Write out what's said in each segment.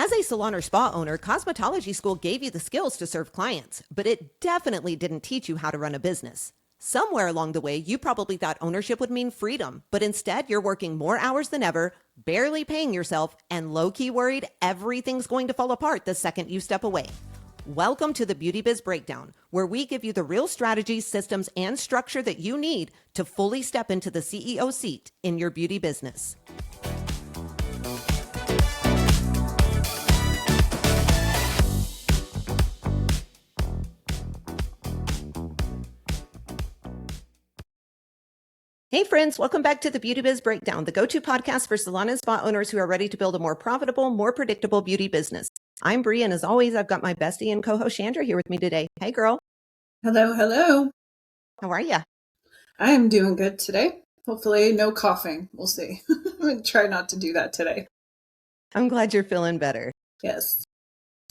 As a salon or spa owner, cosmetology school gave you the skills to serve clients, but it definitely didn't teach you how to run a business. Somewhere along the way, you probably thought ownership would mean freedom, but instead you're working more hours than ever, barely paying yourself, and low-key worried everything's going to fall apart the second you step away. Welcome to the Beauty Biz Breakdown, where we give you the real strategies, systems, and structure that you need to fully step into the CEO seat in your beauty business. Hey friends, welcome back to the Beauty Biz Breakdown, the go-to podcast for salon and spa owners who are ready to build a more profitable, more predictable beauty business. I'm Brie, and as always, I've got my bestie and co-host Chandra here with me today. Hey girl. Hello, hello. How are you? I am doing good today. Hopefully no coughing. We'll see. I'm going to try not to do that today. I'm glad you're feeling better. Yes.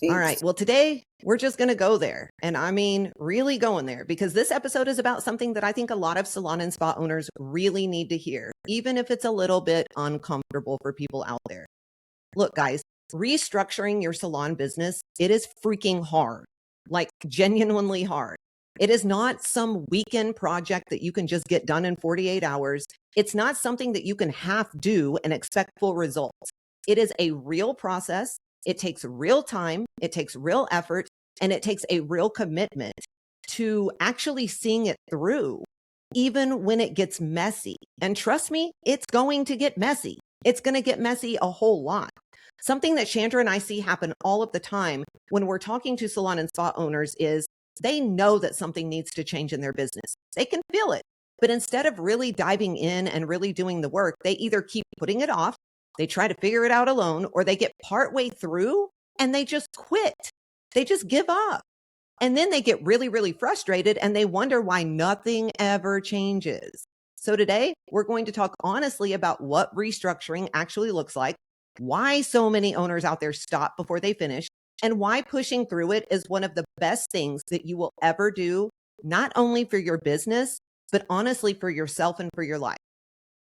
Thanks. All right. Well, today we're just going to go there. And I mean, really going there, because this episode is about something that I think a lot of salon and spa owners really need to hear, even if it's a little bit uncomfortable for people out there. Look, guys, restructuring your salon business, it is freaking hard, like genuinely hard. It is not some weekend project that you can just get done in 48 hours. It's not something that you can half do and expect full results. It is a real process. It takes real time, it takes real effort, and it takes a real commitment to actually seeing it through, even when it gets messy. And trust me, it's going to get messy. It's going to get messy a whole lot. Something that Chandra and I see happen all of the time when we're talking to salon and spa owners is they know that something needs to change in their business. They can feel it. But instead of really diving in and really doing the work, they either keep putting it off, they try to figure it out alone, or they get partway through and they just quit. They just give up. And then they get really, really frustrated and they wonder why nothing ever changes. So today we're going to talk honestly about what restructuring actually looks like, why so many owners out there stop before they finish, and why pushing through it is one of the best things that you will ever do, not only for your business, but honestly for yourself and for your life.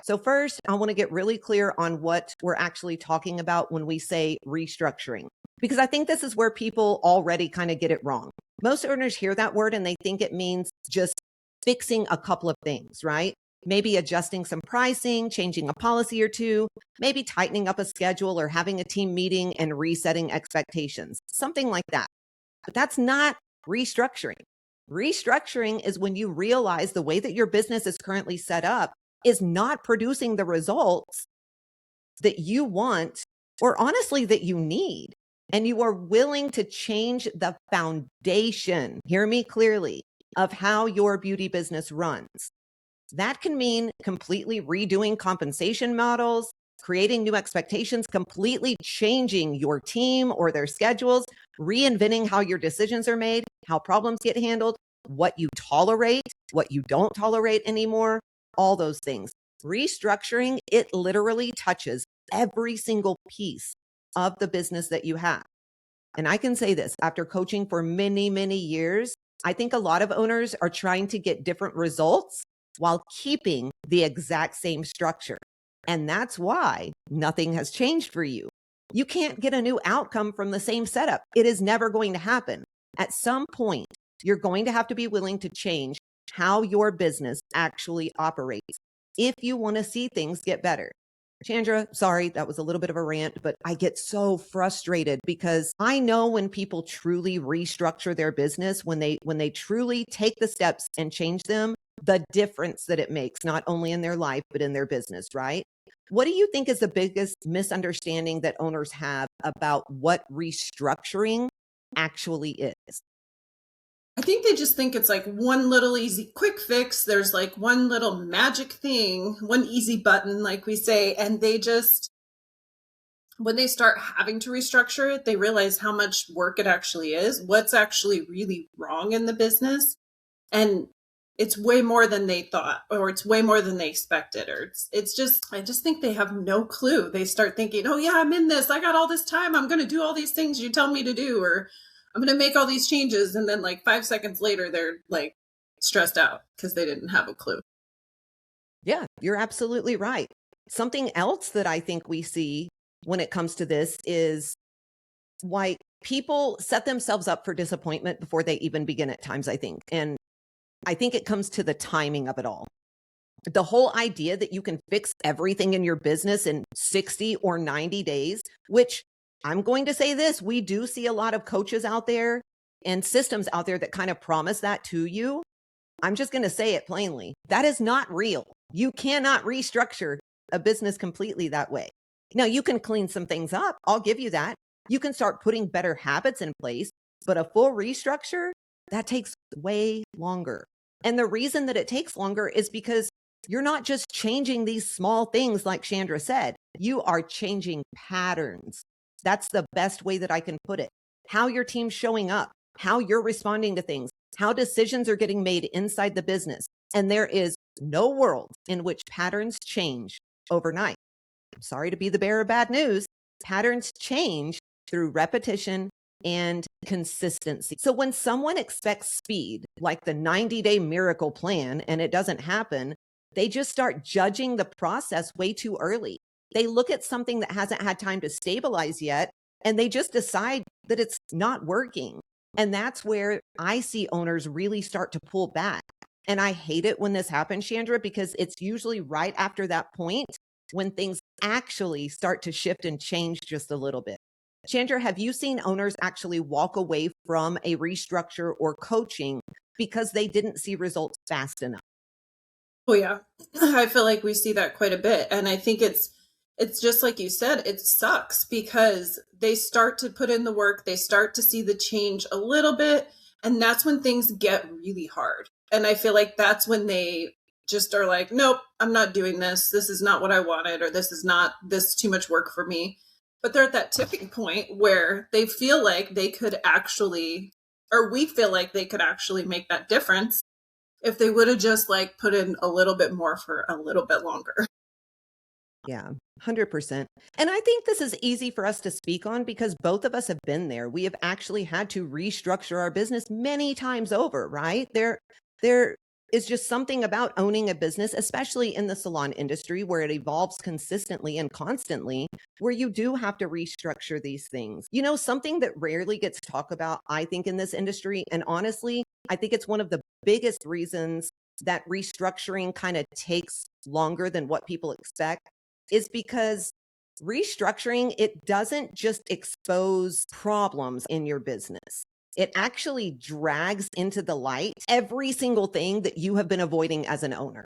So first, I want to get really clear on what we're actually talking about when we say restructuring, because I think this is where people already kind of get it wrong. Most owners hear that word and they think it means just fixing a couple of things, right? Maybe adjusting some pricing, changing a policy or two, maybe tightening up a schedule or having a team meeting and resetting expectations, something like that. But that's not restructuring. Restructuring is when you realize the way that your business is currently set up is not producing the results that you want, or honestly that you need. And you are willing to change the foundation, hear me clearly, of how your beauty business runs. That can mean completely redoing compensation models, creating new expectations, completely changing your team or their schedules, reinventing how your decisions are made, how problems get handled, what you tolerate, what you don't tolerate anymore, all those things. Restructuring, it literally touches every single piece of the business that you have. And I can say this, after coaching for many, many years, I think a lot of owners are trying to get different results while keeping the exact same structure. And that's why nothing has changed for you. You can't get a new outcome from the same setup. It is never going to happen. At some point, you're going to have to be willing to change how your business actually operates if you want to see things get better. Chandra, sorry, that was a little bit of a rant, but I get so frustrated because I know when people truly restructure their business, when they truly take the steps and change them, the difference that it makes, not only in their life, but in their business, right? What do you think is the biggest misunderstanding that owners have about what restructuring actually is? I think they just think it's like one little easy quick fix. There's like one little magic thing, one easy button, like we say. And they just, when they start having to restructure it, they realize how much work it actually is, what's actually really wrong in the business. And it's way more than they thought, or it's way more than they expected, or it's just, I just think they have no clue. They start thinking, oh yeah, I'm in this. I got all this time. I'm going to do all these things you tell me to do, or I'm going to make all these changes. And then like 5 seconds later, they're like stressed out because they didn't have a clue. Yeah, you're absolutely right. Something else that I think we see when it comes to this is why people set themselves up for disappointment before they even begin at times, I think. And I think it comes to the timing of it all. The whole idea that you can fix everything in your business in 60 or 90 days, which I'm going to say this, we do see a lot of coaches out there and systems out there that kind of promise that to you. I'm just going to say it plainly. That is not real. You cannot restructure a business completely that way. Now, you can clean some things up. I'll give you that. You can start putting better habits in place, but a full restructure, that takes way longer. And the reason that it takes longer is because you're not just changing these small things like Chandra said, you are changing patterns. That's the best way that I can put it. How your team's showing up, how you're responding to things, how decisions are getting made inside the business. And there is no world in which patterns change overnight. I'm sorry to be the bearer of bad news. Patterns change through repetition and consistency. So when someone expects speed, like the 90-day miracle plan, and it doesn't happen, they just start judging the process way too early. They look at something that hasn't had time to stabilize yet, and they just decide that it's not working. And that's where I see owners really start to pull back. And I hate it when this happens, Chandra, because it's usually right after that point when things actually start to shift and change just a little bit. Chandra, have you seen owners actually walk away from a restructure or coaching because they didn't see results fast enough? Oh yeah. I feel like we see that quite a bit. And I think it's just like you said, it sucks because they start to put in the work, they start to see the change a little bit, and that's when things get really hard. And I feel like that's when they just are like, nope, I'm not doing this. This is not what I wanted, or this is too much work for me. But they're at that tipping point where they feel like they could actually, or we feel like they could actually make that difference if they would have just like put in a little bit more for a little bit longer. Yeah, 100%. And I think this is easy for us to speak on because both of us have been there. We have actually had to restructure our business many times over, right? There is just something about owning a business, especially in the salon industry where it evolves consistently and constantly, where you do have to restructure these things. You know, something that rarely gets talked about, I think, in this industry, and honestly, I think it's one of the biggest reasons that restructuring kind of takes longer than what people expect is because restructuring, it doesn't just expose problems in your business. It actually drags into the light every single thing that you have been avoiding as an owner.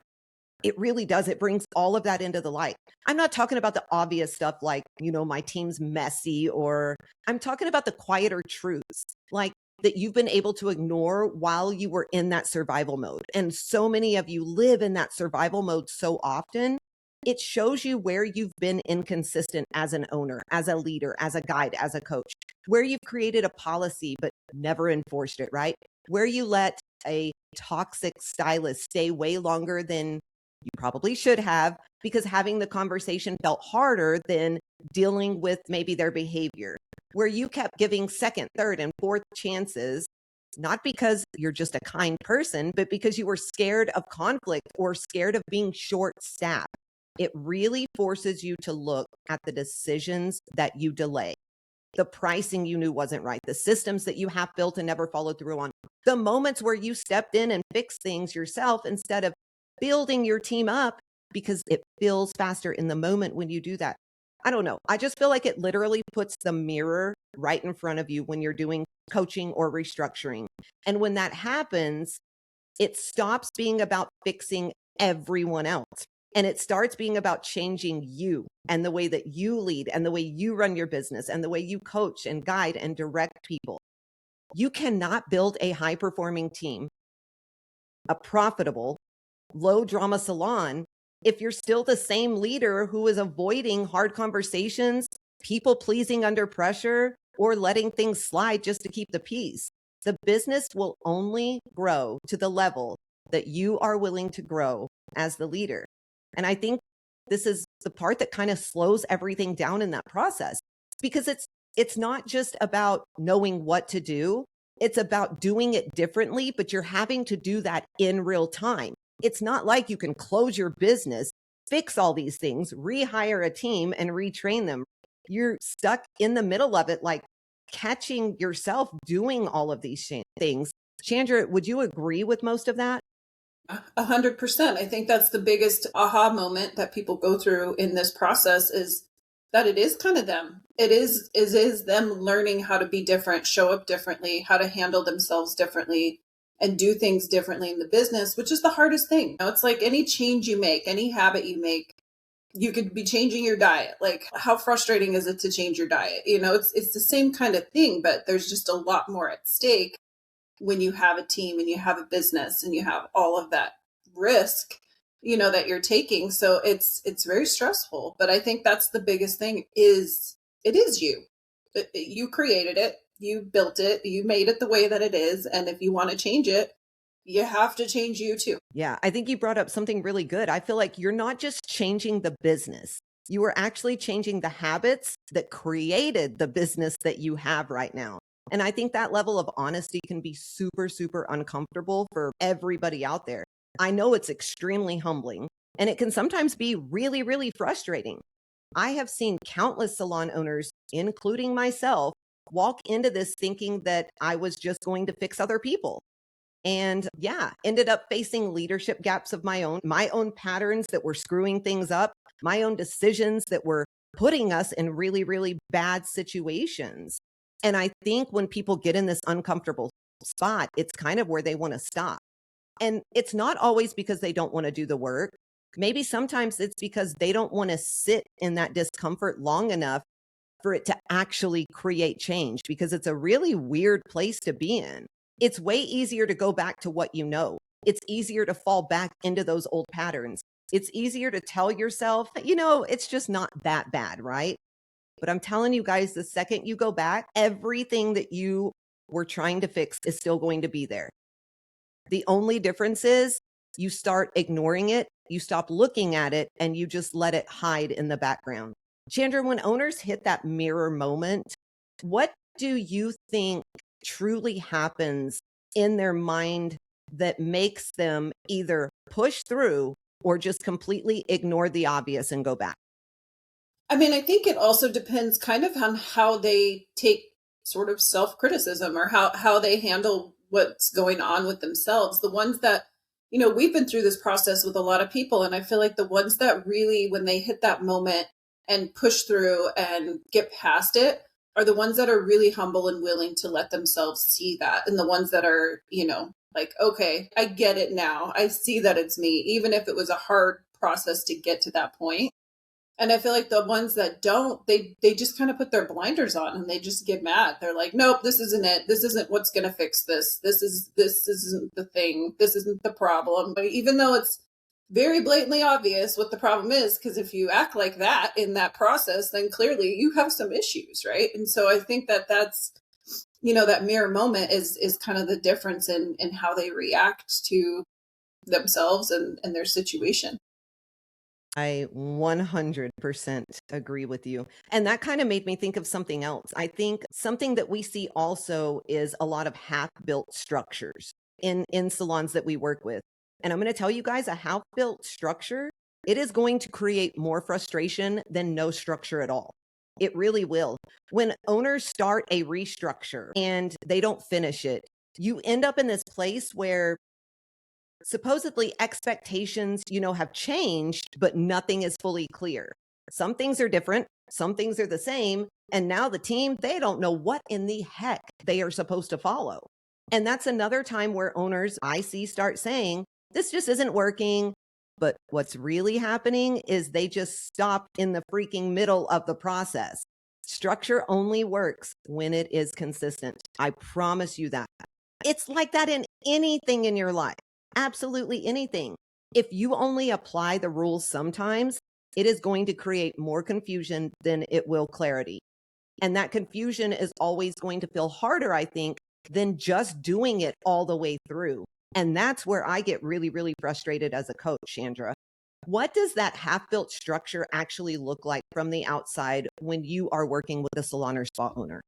It really does. It brings all of that into the light. I'm not talking about the obvious stuff like, my team's messy, or I'm talking about the quieter truths, like that you've been able to ignore while you were in that survival mode. And so many of you live in that survival mode so often. It shows you where you've been inconsistent as an owner, as a leader, as a guide, as a coach, where you've created a policy but never enforced it, right? Where you let a toxic stylist stay way longer than you probably should have because having the conversation felt harder than dealing with maybe their behavior, where you kept giving second, third, and fourth chances, not because you're just a kind person, but because you were scared of conflict or scared of being short-staffed. It really forces you to look at the decisions that you delay, the pricing you knew wasn't right, the systems that you have built and never followed through on, the moments where you stepped in and fixed things yourself instead of building your team up because it feels faster in the moment when you do that. I don't know. I just feel like it literally puts the mirror right in front of you when you're doing coaching or restructuring. And when that happens, it stops being about fixing everyone else. And it starts being about changing you and the way that you lead and the way you run your business and the way you coach and guide and direct people. You cannot build a high-performing team, a profitable, low-drama salon, if you're still the same leader who is avoiding hard conversations, people pleasing under pressure, or letting things slide just to keep the peace. The business will only grow to the level that you are willing to grow as the leader. And I think this is the part that kind of slows everything down in that process because it's not just about knowing what to do. It's about doing it differently, but you're having to do that in real time. It's not like you can close your business, fix all these things, rehire a team and retrain them. You're stuck in the middle of it like, catching yourself doing all of these things. Chandra, would you agree with most of that? 100%. I think that's the biggest aha moment that people go through in this process is that it is kind of them. It is them learning how to be different, show up differently, how to handle themselves differently, and do things differently in the business, which is the hardest thing. It's like any change you make, any habit you make, you could be changing your diet. Like, how frustrating is it to change your diet? It's the same kind of thing, but there's just a lot more at stake when you have a team and you have a business and you have all of that risk, that you're taking. So it's very stressful. But I think that's the biggest thing is it is you. You created it, you built it, you made it the way that it is. And if you want to change it, you have to change you too. Yeah, I think you brought up something really good. I feel like you're not just changing the business. You are actually changing the habits that created the business that you have right now. And I think that level of honesty can be super, super uncomfortable for everybody out there. I know it's extremely humbling, and it can sometimes be really, really frustrating. I have seen countless salon owners, including myself, walk into this thinking that I was just going to fix other people. And yeah, ended up facing leadership gaps of my own patterns that were screwing things up, my own decisions that were putting us in really, really bad situations. And I think when people get in this uncomfortable spot, it's kind of where they want to stop. And it's not always because they don't want to do the work. Maybe sometimes it's because they don't want to sit in that discomfort long enough for it to actually create change, because it's a really weird place to be in. It's way easier to go back to what you know. It's easier to fall back into those old patterns. It's easier to tell yourself, it's just not that bad, right? But I'm telling you guys, the second you go back, everything that you were trying to fix is still going to be there. The only difference is you start ignoring it, you stop looking at it, and you just let it hide in the background. Chandra, when owners hit that mirror moment, what do you think truly happens in their mind that makes them either push through or just completely ignore the obvious and go back? I mean, I think it also depends kind of on how they take sort of self-criticism or how they handle what's going on with themselves. The ones that, we've been through this process with a lot of people, and I feel like the ones that really, when they hit that moment and push through and get past it, are the ones that are really humble and willing to let themselves see that. And the ones that are, like, okay, I get it now. I see that it's me, even if it was a hard process to get to that point. And I feel like the ones that don't, they just kind of put their blinders on and they just get mad. They're like, nope, this isn't it. This isn't what's going to fix this. This isn't the thing. This isn't the problem. But even though it's very blatantly obvious what the problem is, because if you act like that in that process, then clearly you have some issues, right? And so I think that's, that mirror moment is kind of the difference in how they react to themselves and their situation. I 100% agree with you. And that kind of made me think of something else. I think something that we see also is a lot of half-built structures in salons that we work with. And I'm going to tell you guys, a half-built structure, it is going to create more frustration than no structure at all. It really will. When owners start a restructure and they don't finish it, you end up in this place where supposedly expectations, have changed, but nothing is fully clear. Some things are different, some things are the same. And now the team, they don't know what in the heck they are supposed to follow. And that's another time where owners I see start saying, this just isn't working. But what's really happening is they just stop in the freaking middle of the process. Structure only works when it is consistent. I promise you that. It's like that in anything in your life. Absolutely anything. If you only apply the rules sometimes, it is going to create more confusion than it will clarity. And that confusion is always going to feel harder, I think, than just doing it all the way through. And that's where I get really, really frustrated as a coach, Chandra. What does that half-built structure actually look like from the outside when you are working with a salon or spa owner?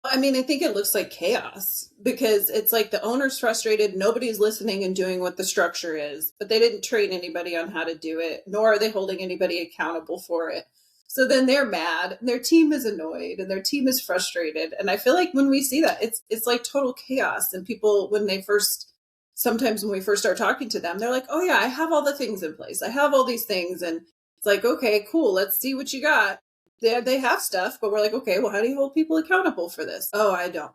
I mean, I think it looks like chaos because it's like the owner's frustrated. Nobody's listening and doing what the structure is, but they didn't train anybody on how to do it, nor are they holding anybody accountable for it. So then they're mad, and their team is annoyed, and their team is frustrated. And I feel like when we see that, it's like total chaos. And people, when they first, sometimes when we first start talking to them, they're like, "Oh yeah, I have all the things in place. I have all these things." And it's like, "Okay, cool. Let's see what you got." They have stuff, but we're like, "Okay, well, how do you hold people accountable for this?" "Oh, I don't."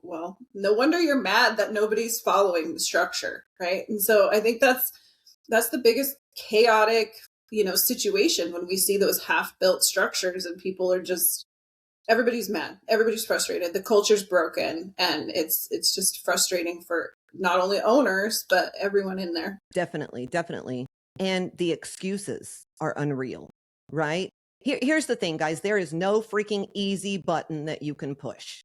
Well, no wonder you're mad that nobody's following the structure, right? And so I think that's the biggest chaotic, situation when we see those half-built structures and people are just everybody's mad, everybody's frustrated, the culture's broken, and it's just frustrating for not only owners but everyone in there. Definitely, definitely. And the excuses are unreal, right? Here's the thing, guys. There is no freaking easy button that you can push.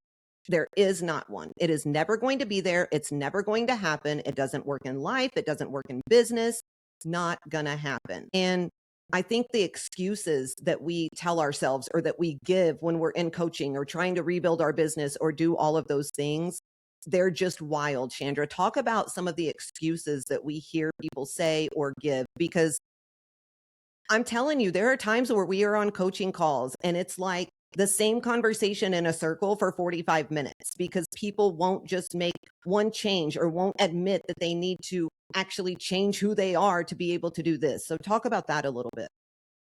There is not one. It is never going to be there. It's never going to happen. It doesn't work in life. It doesn't work in business. It's not going to happen. And I think the excuses that we tell ourselves or that we give when we're in coaching or trying to rebuild our business or do all of those things, they're just wild. Chandra, talk about some of the excuses that we hear people say or give, because I'm telling you, there are times where we are on coaching calls and it's like the same conversation in a circle for 45 minutes because people won't just make one change or won't admit that they need to actually change who they are to be able to do this. So talk about that a little bit.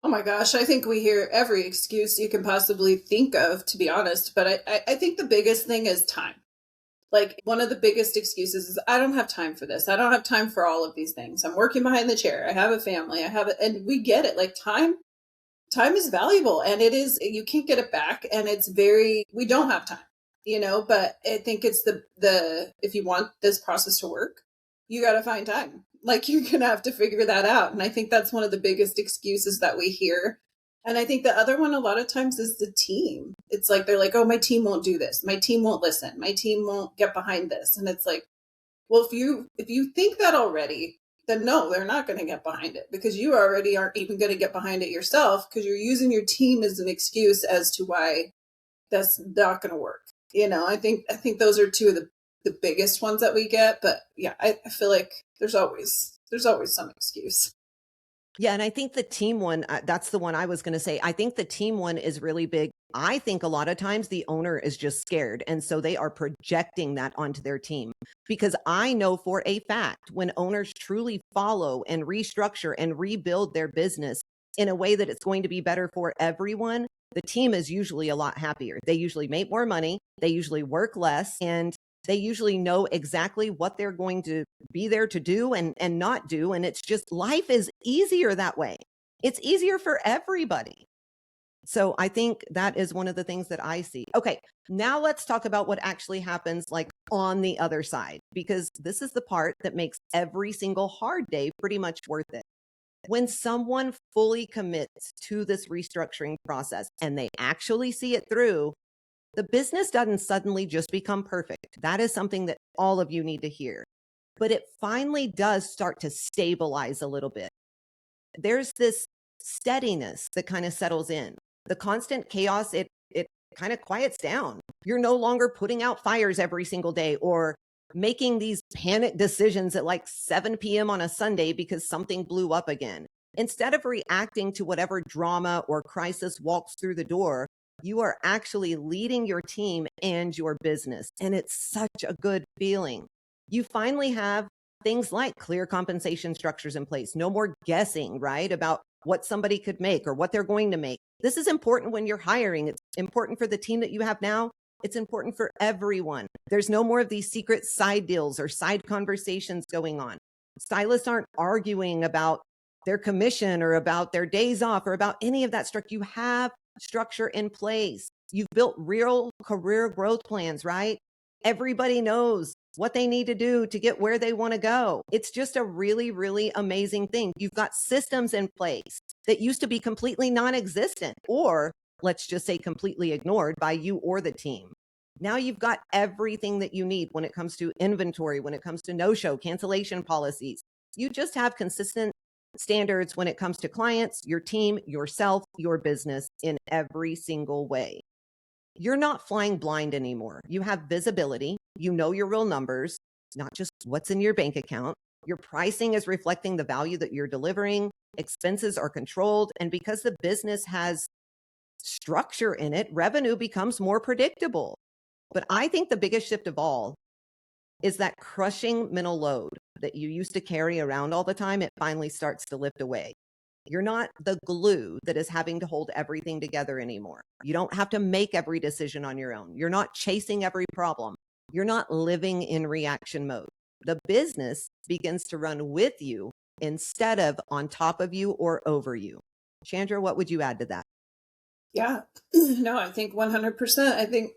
Oh my gosh, I think we hear every excuse you can possibly think of, to be honest. But I think the biggest thing is time. Like, one of the biggest excuses is, I don't have time for this. I don't have time for all of these things. I'm working behind the chair. I have a family. I have it. And we get it. Like, time is valuable, and it is, you can't get it back. And we don't have time, but I think it's if you want this process to work, you got to find time. Like, you're going to have to figure that out. And I think that's one of the biggest excuses that we hear. And I think the other one a lot of times is the team. It's like, they're like, "Oh, my team won't do this. My team won't listen. My team won't get behind this." And it's like, well, if you think that already, then no, they're not going to get behind it, because you already aren't even going to get behind it yourself, because you're using your team as an excuse as to why that's not going to work. I think those are two of the biggest ones that we get. But yeah, I feel like there's always some excuse. Yeah, and I think the team one, that's the one I was going to say. I think the team one is really big. I think a lot of times the owner is just scared. And so they are projecting that onto their team. Because I know for a fact when owners truly follow and restructure and rebuild their business in a way that it's going to be better for everyone, the team is usually a lot happier. They usually make more money, they usually work less, and they usually know exactly what they're going to be there to do and not do. And it's just, life is easier that way. It's easier for everybody. So I think that is one of the things that I see. Okay, now let's talk about what actually happens like on the other side, because this is the part that makes every single hard day pretty much worth it. When someone fully commits to this restructuring process and they actually see it through, the business doesn't suddenly just become perfect. That is something that all of you need to hear. But it finally does start to stabilize a little bit. There's this steadiness that kind of settles in. The constant chaos, it kind of quiets down. You're no longer putting out fires every single day or making these panic decisions at like 7 p.m. on a Sunday because something blew up again. Instead of reacting to whatever drama or crisis walks through the door, you are actually leading your team and your business. And it's such a good feeling. You finally have things like clear compensation structures in place, no more guessing, right, about what somebody could make or what they're going to make. This is important when you're hiring. It's important for the team that you have now. It's important for everyone. There's no more of these secret side deals or side conversations going on. Stylists aren't arguing about their commission or about their days off or about any of that stuff. You have structure in place. You've built real career growth plans, right? Everybody knows what they need to do to get where they want to go. It's just a really, really amazing thing. You've got systems in place that used to be completely non-existent, or let's just say completely ignored by you or the team. Now you've got everything that you need when it comes to inventory, when it comes to no-show, cancellation policies. You just have consistent standards when it comes to clients, your team, yourself, your business in every single way. You're not flying blind anymore. You have visibility. You know your real numbers, not just what's in your bank account. Your pricing is reflecting the value that you're delivering. expenses are controlled, and because the business has structure in it, revenue becomes more predictable. But I think the biggest shift of all is that crushing mental load that you used to carry around all the time, it finally starts to lift away. You're not the glue that is having to hold everything together anymore. You don't have to make every decision on your own. You're not chasing every problem. You're not living in reaction mode. The business begins to run with you instead of on top of you or over you. Chandra, what would you add to that? Yeah. No, I think 100%. I think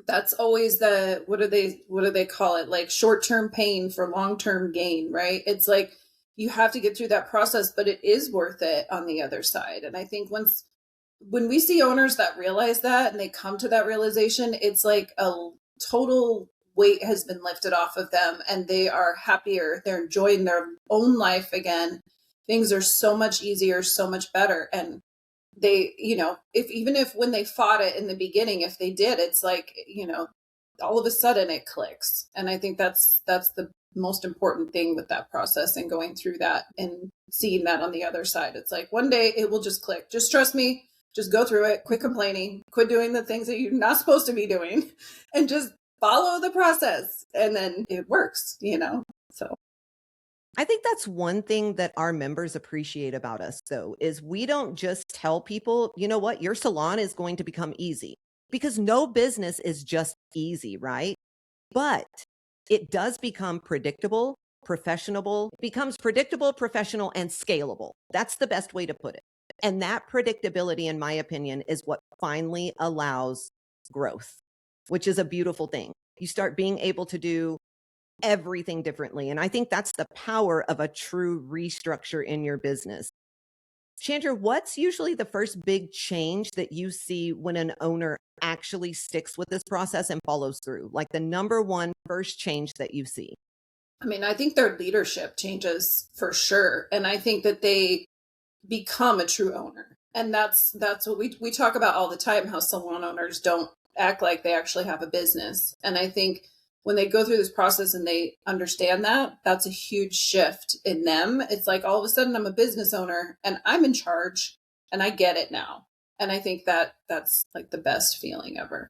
that's always the what do they call it? Like short-term pain for long-term gain, right? It's like you have to get through that process, but it is worth it on the other side. And I think when we see owners that realize that and they come to that realization, it's like a total weight has been lifted off of them and they are happier. They're enjoying their own life again. Things are so much easier, so much better. And they, if even if when they fought it in the beginning, if they did, it's like, all of a sudden it clicks. And I think that's the most important thing with that process and going through that and seeing that on the other side. It's like one day it will just click. Just trust me. Just go through it. Quit complaining. Quit doing the things that you're not supposed to be doing and just follow the process. And then it works, so. I think that's one thing that our members appreciate about us, though, is we don't just tell people, you know what, your salon is going to become easy, because no business is just easy, right? But it does become predictable, becomes predictable, professional, and scalable. That's the best way to put it. And that predictability, in my opinion, is what finally allows growth, which is a beautiful thing. You start being able to do everything differently. And I think that's the power of a true restructure in your business. Chandra, what's usually the first big change that you see when an owner actually sticks with this process and follows through? Like the number one first change that you see? I mean, I think their leadership changes for sure. And I think that they become a true owner. And that's what we talk about all the time, how salon owners don't act like they actually have a business. And I think when they go through this process and they understand that, that's a huge shift in them. It's like all of a sudden I'm a business owner and I'm in charge and I get it now. And I think that's like the best feeling ever.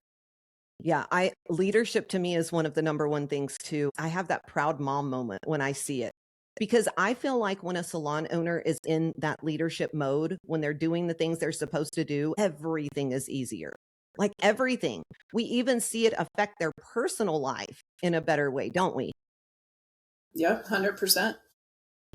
Yeah, leadership to me is one of the number one things too. I have that proud mom moment when I see it, because I feel like when a salon owner is in that leadership mode, when they're doing the things they're supposed to do, everything is easier. Like everything. We even see it affect their personal life in a better way, don't we? Yeah, 100%.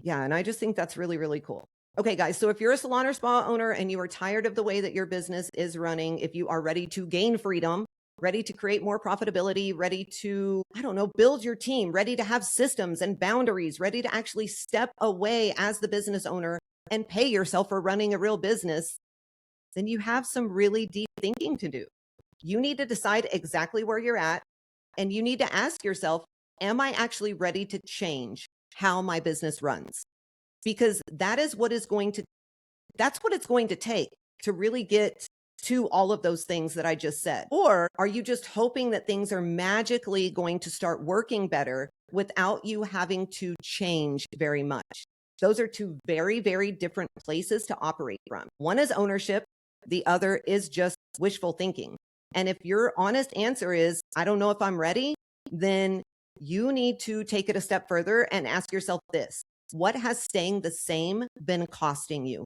Yeah, and I just think that's really, really cool. Okay, guys, so if you're a salon or spa owner and you are tired of the way that your business is running, if you are ready to gain freedom, ready to create more profitability, ready to, I don't know, build your team, ready to have systems and boundaries, ready to actually step away as the business owner and pay yourself for running a real business, then you have some really deep thinking to do. You need to decide exactly where you're at, and you need to ask yourself, am I actually ready to change how my business runs? Because that's what it's going to take to really get to all of those things that I just said. Or are you just hoping that things are magically going to start working better without you having to change very much? Those are two very, very different places to operate from. One is ownership. The other is just wishful thinking. And if your honest answer is, I don't know if I'm ready, then you need to take it a step further and ask yourself this: what has staying the same been costing you?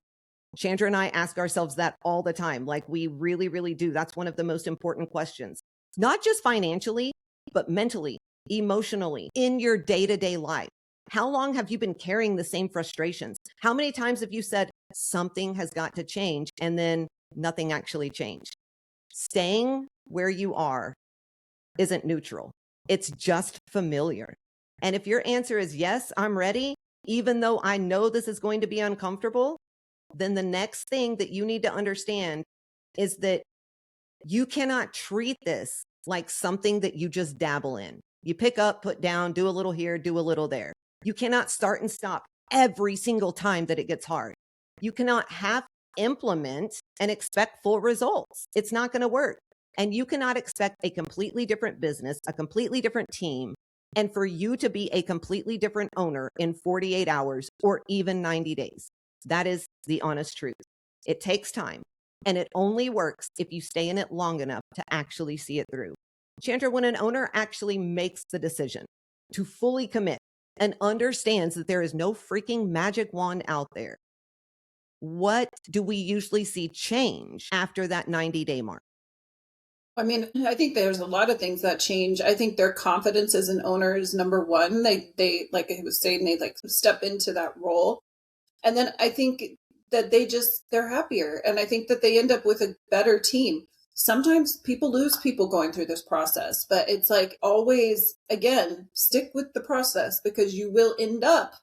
Chandra and I ask ourselves that all the time. Like we really, really do. That's one of the most important questions, not just financially, but mentally, emotionally, in your day-to-day life. How long have you been carrying the same frustrations? How many times have you said something has got to change and then nothing actually changed? Staying where you are isn't neutral. It's just familiar. And if your answer is yes, I'm ready, even though I know this is going to be uncomfortable, then the next thing that you need to understand is that you cannot treat this like something that you just dabble in. You pick up, put down, do a little here, do a little there. You cannot start and stop every single time that it gets hard. You cannot half implement and expect full results. It's not going to work. And you cannot expect a completely different business, a completely different team, and for you to be a completely different owner in 48 hours or even 90 days. That is the honest truth. It takes time, and it only works if you stay in it long enough to actually see it through. Chandra, when an owner actually makes the decision to fully commit and understands that there is no freaking magic wand out there, what do we usually see change after that 90-day mark? I mean, I think there's a lot of things that change. I think their confidence as an owner is number one. They like I was saying, they like step into that role. And then I think that they're happier. And I think that they end up with a better team. Sometimes people lose people going through this process, but it's like always, again, stick with the process because you will end up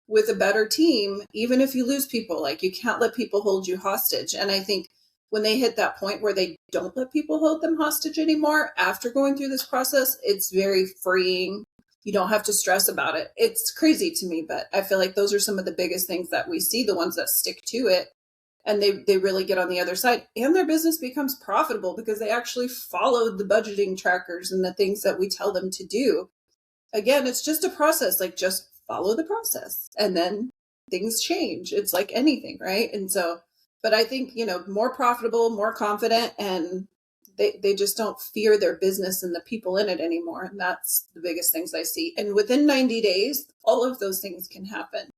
with a better team, even if you lose people. Like you can't let people hold you hostage. And I think when they hit that point where they don't let people hold them hostage anymore after going through this process, it's very freeing. You don't have to stress about it. It's crazy to me, but I feel like those are some of the biggest things that we see, the ones that stick to it. And they really get on the other side and their business becomes profitable because they actually followed the budgeting trackers and the things that we tell them to do. Again, it's just a process, like just follow the process and then things change. It's like anything, right? And so, but I think, more profitable, more confident, and they just don't fear their business and the people in it anymore. And that's the biggest things I see. And within 90 days, all of those things can happen.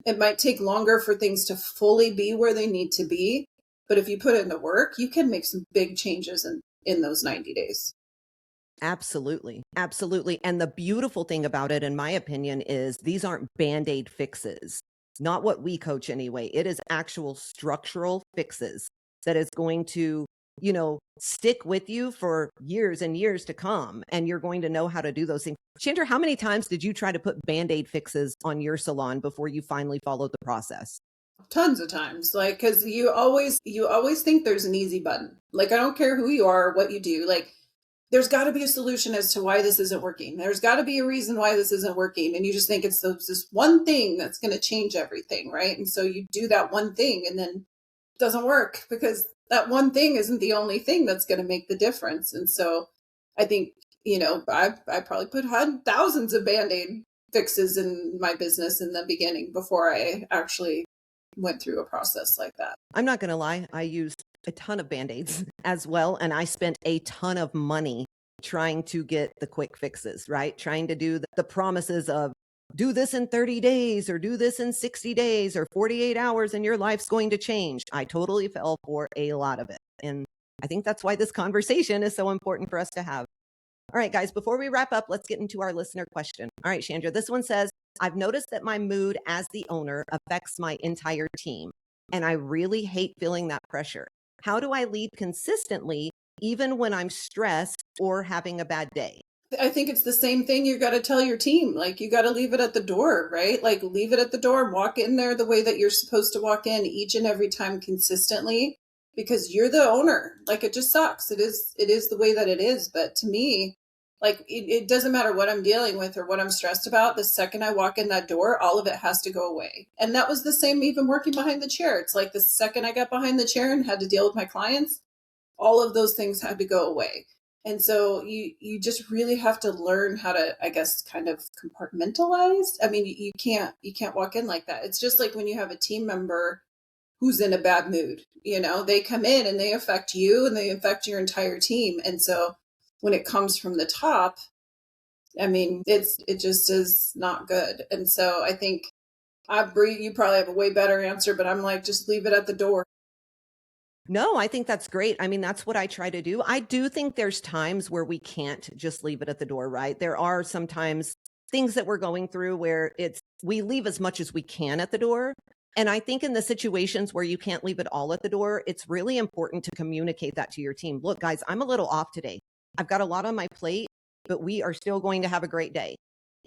It might take longer for things to fully be where they need to be. But if you put in the work, you can make some big changes in those 90 days. Absolutely. Absolutely. And the beautiful thing about it, in my opinion, is these aren't band-aid fixes. Not what we coach anyway. It is actual structural fixes that is going to, stick with you for years and years to come. And you're going to know how to do those things. Chandra, how many times did you try to put band-aid fixes on your salon before you finally followed the process? Tons of times, like, because you always think there's an easy button. Like, I don't care who you are or what you do, like there's got to be a solution as to why this isn't working. There's got to be a reason why this isn't working. And you just think it's this one thing that's going to change everything, right? And so you do that one thing and then it doesn't work because that one thing isn't the only thing that's going to make the difference. And so I think, I probably put thousands of Band-Aid fixes in my business in the beginning before I actually went through a process like that. I'm not going to lie. I used a ton of Band-Aids as well. And I spent a ton of money trying to get the quick fixes, right? Trying to do the promises of do this in 30 days or do this in 60 days or 48 hours and your life's going to change. I totally fell for a lot of it. And I think that's why this conversation is so important for us to have. All right, guys, before we wrap up, let's get into our listener question. All right, Chandra, this one says, I've noticed that my mood as the owner affects my entire team, and I really hate feeling that pressure. How do I lead consistently, even when I'm stressed or having a bad day? I think it's the same thing you got to tell your team. Like, you got to leave it at the door, right? Like, leave it at the door and walk in there the way that you're supposed to walk in each and every time consistently, because you're the owner. Like, it just sucks. It is the way that it is. But to me, like, it doesn't matter what I'm dealing with or what I'm stressed about. The second I walk in that door, all of it has to go away. And that was the same even working behind the chair. It's like the second I got behind the chair and had to deal with my clients, all of those things had to go away. And so you just really have to learn how to, I guess, kind of compartmentalize. I mean, you can't walk in like that. It's just like when you have a team member who's in a bad mood, they come in and they affect you and they affect your entire team. And so when it comes from the top, I mean, it just is not good. And so I think you probably have a way better answer, but I'm like, just leave it at the door. No, I think that's great. I mean, that's what I try to do. I do think there's times where we can't just leave it at the door, right? There are sometimes things that we're going through where we leave as much as we can at the door. And I think in the situations where you can't leave it all at the door, it's really important to communicate that to your team. Look, guys, I'm a little off today. I've got a lot on my plate, but we are still going to have a great day.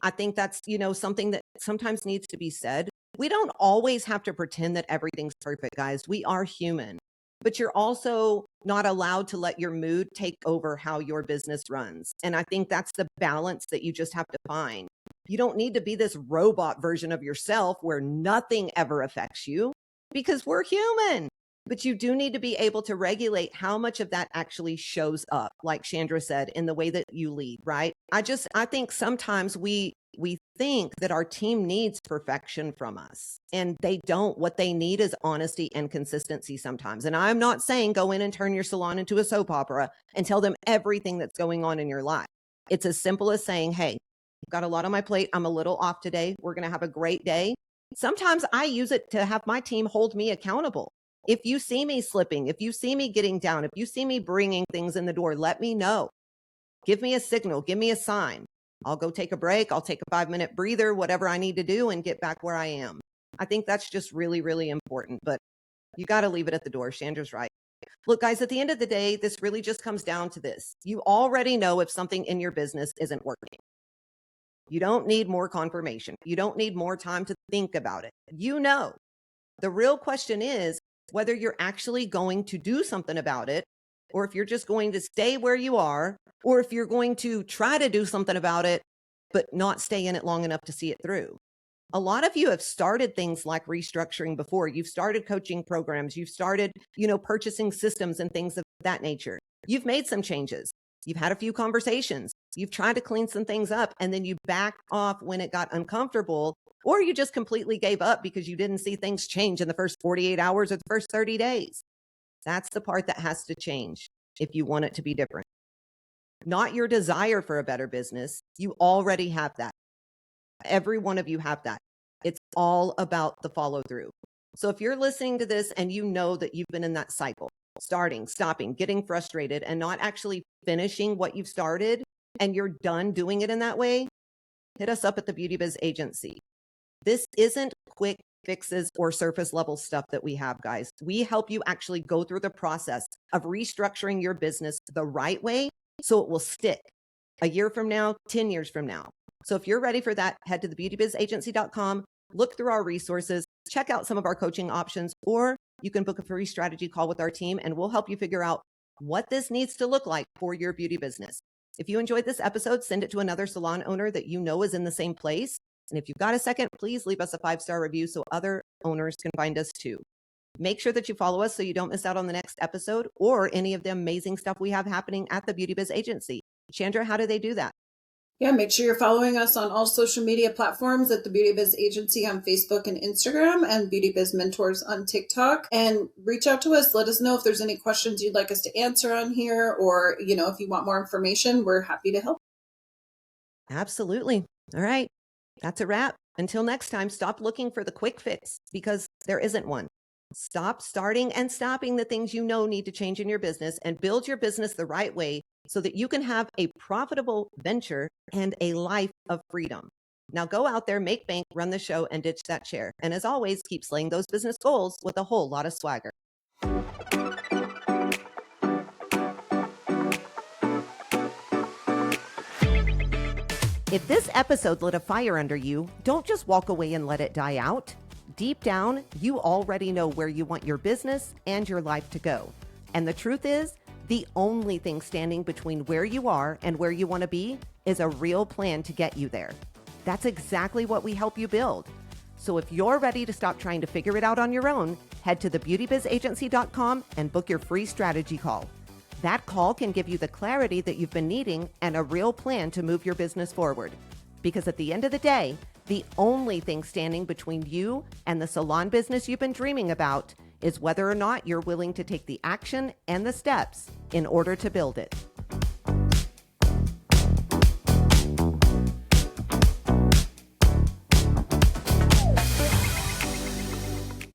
I think that's, something that sometimes needs to be said. We don't always have to pretend that everything's perfect, guys. We are human, but you're also not allowed to let your mood take over how your business runs. And I think that's the balance that you just have to find. You don't need to be this robot version of yourself where nothing ever affects you, because we're human. But you do need to be able to regulate how much of that actually shows up, like Chandra said, in the way that you lead, right? I think sometimes we we think that our team needs perfection from us, and they don't. What they need is honesty and consistency sometimes. And I'm not saying go in and turn your salon into a soap opera and tell them everything that's going on in your life. It's as simple as saying, hey, I've got a lot on my plate. I'm a little off today. We're going to have a great day. Sometimes I use it to have my team hold me accountable. If you see me slipping, if you see me getting down, if you see me bringing things in the door, let me know. Give me a signal. Give me a sign. I'll go take a break. I'll take a 5-minute breather, whatever I need to do, and get back where I am. I think that's just really, really important. But you got to leave it at the door. Chandra's right. Look, guys, at the end of the day, this really just comes down to this. You already know if something in your business isn't working. You don't need more confirmation. You don't need more time to think about it. You know. The real question is whether you're actually going to do something about it, or if you're just going to stay where you are, or if you're going to try to do something about it, but not stay in it long enough to see it through. A lot of you have started things like restructuring before. You've started coaching programs. You've started, purchasing systems and things of that nature. You've made some changes. You've had a few conversations. You've tried to clean some things up, and then you back off when it got uncomfortable, or you just completely gave up because you didn't see things change in the first 48 hours or the first 30 days. That's the part that has to change if you want it to be different. Not your desire for a better business. You already have that. Every one of you have that. It's all about the follow through. So if you're listening to this and you know that you've been in that cycle, starting, stopping, getting frustrated, and not actually finishing what you've started, and you're done doing it in that way, hit us up at the Beauty Biz Agency. This isn't quick fixes or surface level stuff that we have, guys. We help you actually go through the process of restructuring your business the right way so it will stick a year from now, 10 years from now. So if you're ready for that, head to thebeautybizagency.com, look through our resources, check out some of our coaching options, or you can book a free strategy call with our team, and we'll help you figure out what this needs to look like for your beauty business. If you enjoyed this episode, send it to another salon owner that you know is in the same place. And if you've got a second, please leave us a 5-star review so other owners can find us too. Make sure that you follow us so you don't miss out on the next episode or any of the amazing stuff we have happening at the Beauty Biz Agency. Chandra, how do they do that? Yeah, make sure you're following us on all social media platforms at the Beauty Biz Agency on Facebook and Instagram, and Beauty Biz Mentors on TikTok. And reach out to us. Let us know if there's any questions you'd like us to answer on here, or, if you want more information, we're happy to help. Absolutely. All right. That's a wrap. Until next time, stop looking for the quick fix because there isn't one. Stop starting and stopping the things you know need to change in your business, and build your business the right way so that you can have a profitable venture and a life of freedom. Now go out there, make bank, run the show, and ditch that chair. And as always, keep slaying those business goals with a whole lot of swagger. If this episode lit a fire under you, don't just walk away and let it die out. Deep down, you already know where you want your business and your life to go. And the truth is, the only thing standing between where you are and where you want to be is a real plan to get you there. That's exactly what we help you build. So if you're ready to stop trying to figure it out on your own, head to thebeautybizagency.com and book your free strategy call. That call can give you the clarity that you've been needing and a real plan to move your business forward. Because at the end of the day, the only thing standing between you and the salon business you've been dreaming about is whether or not you're willing to take the action and the steps in order to build it.